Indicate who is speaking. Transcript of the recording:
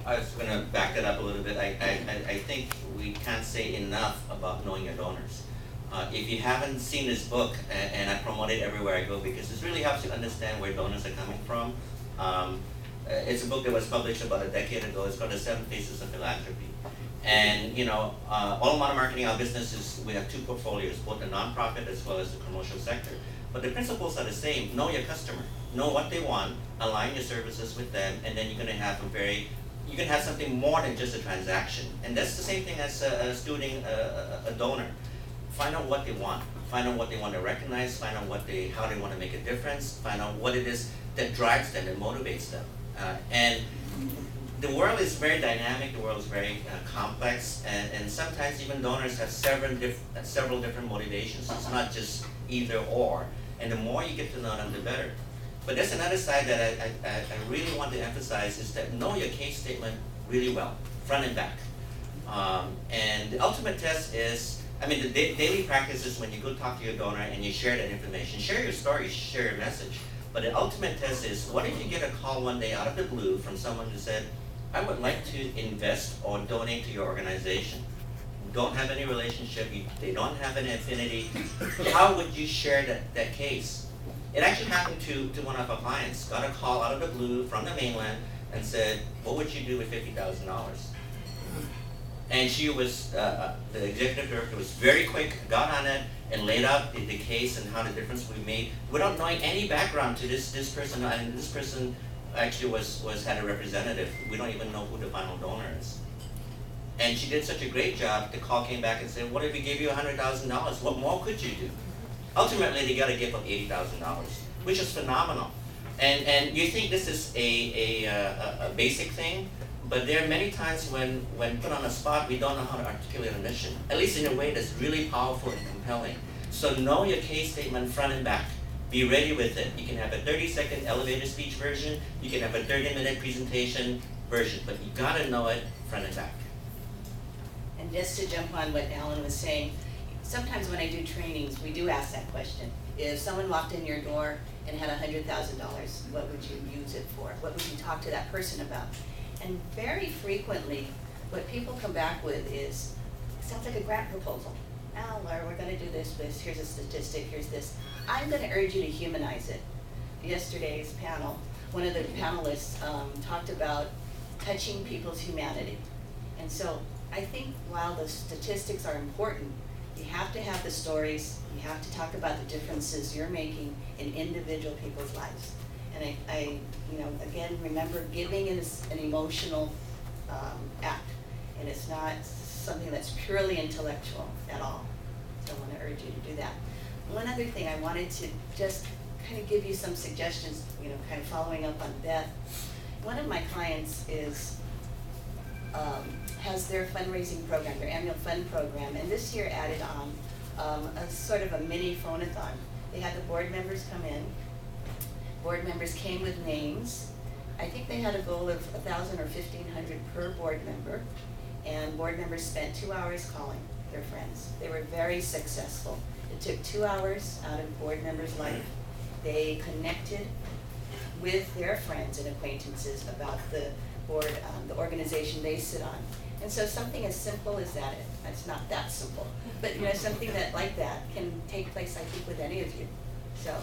Speaker 1: I was going to back that up a little bit. I think we can't say enough about knowing your donors. If you haven't seen this book, and I promote it everywhere I go because this really helps you understand where donors are coming from. It's a book that was published about a decade ago. It's called The 7 Faces of Philanthropy. And Olomana Marketing, our business is, we have 2 portfolios, both the nonprofit as well as the commercial sector. But the principles are the same. Know your customer, know what they want, align your services with them, and then you're going to have you can have something more than just a transaction. And that's the same thing as stewarding a donor. Find out what they want. Find out what they want to recognize. Find out how they want to make a difference. Find out what it is that drives them and motivates them. And the world is very dynamic. The world is very complex, and sometimes even donors have several different motivations. It's not just either or. And the more you get to know them, the better. But there's another side that I really want to emphasize is that know your case statement really well, front and back. And the ultimate test is, the daily practice is when you go talk to your donor and you share that information. Share your story, share your message. But the ultimate test is, what if you get a call one day out of the blue from someone who said, I would like to invest or donate to your organization. Don't have any relationship, they don't have an affinity. How would you share that case? It actually happened to one of our clients. Got a call out of the blue from the mainland and said, what would you do with $50,000? And she was, the executive director was very quick, got on it, and laid out the case and how the difference we made without knowing any background to this person. And this person actually had a representative. We don't even know who the final donor is. And she did such a great job, the call came back and said, what if we gave you $100,000? What more could you do? Ultimately, they got a gift of $80,000, which is phenomenal. And you think this is a basic thing, but there are many times when put on the spot, we don't know how to articulate a mission, at least in a way that's really powerful and compelling. So know your case statement front and back. Be ready with it. You can have a 30-second elevator speech version. You can have a 30-minute presentation version, but you gotta know it front and back.
Speaker 2: And just to jump on what Alan was saying, sometimes when I do trainings, we do ask that question. If someone walked in your door and had $100,000, what would you use it for? What would you talk to that person about? And very frequently, what people come back with is, sounds like a grant proposal. Oh, Laura, we're gonna do this, here's a statistic, here's this. I'm gonna urge you to humanize it. Yesterday's panel, one of the panelists talked about touching people's humanity. And so I think while the statistics are important, you have to have the stories, you have to talk about the differences you're making in individual people's lives. And I again, remember giving is an emotional act, and it's not something that's purely intellectual at all. So I want to urge you to do that. One other thing, I wanted to just kind of give you some suggestions, kind of following up on Beth. One of my clients has their fundraising program, their annual fund program, and this year added on a sort of a mini phone-a-thon. They had the board members come in. Board members came with names. I think they had a goal of 1,000 or 1,500 per board member, and board members spent 2 hours calling their friends. They were very successful. It took 2 hours out of board members' life. They connected with their friends and acquaintances about the board, the organization they sit on. And so something as simple as that, it's not that simple, but something like that can take place, I think, with any of you. So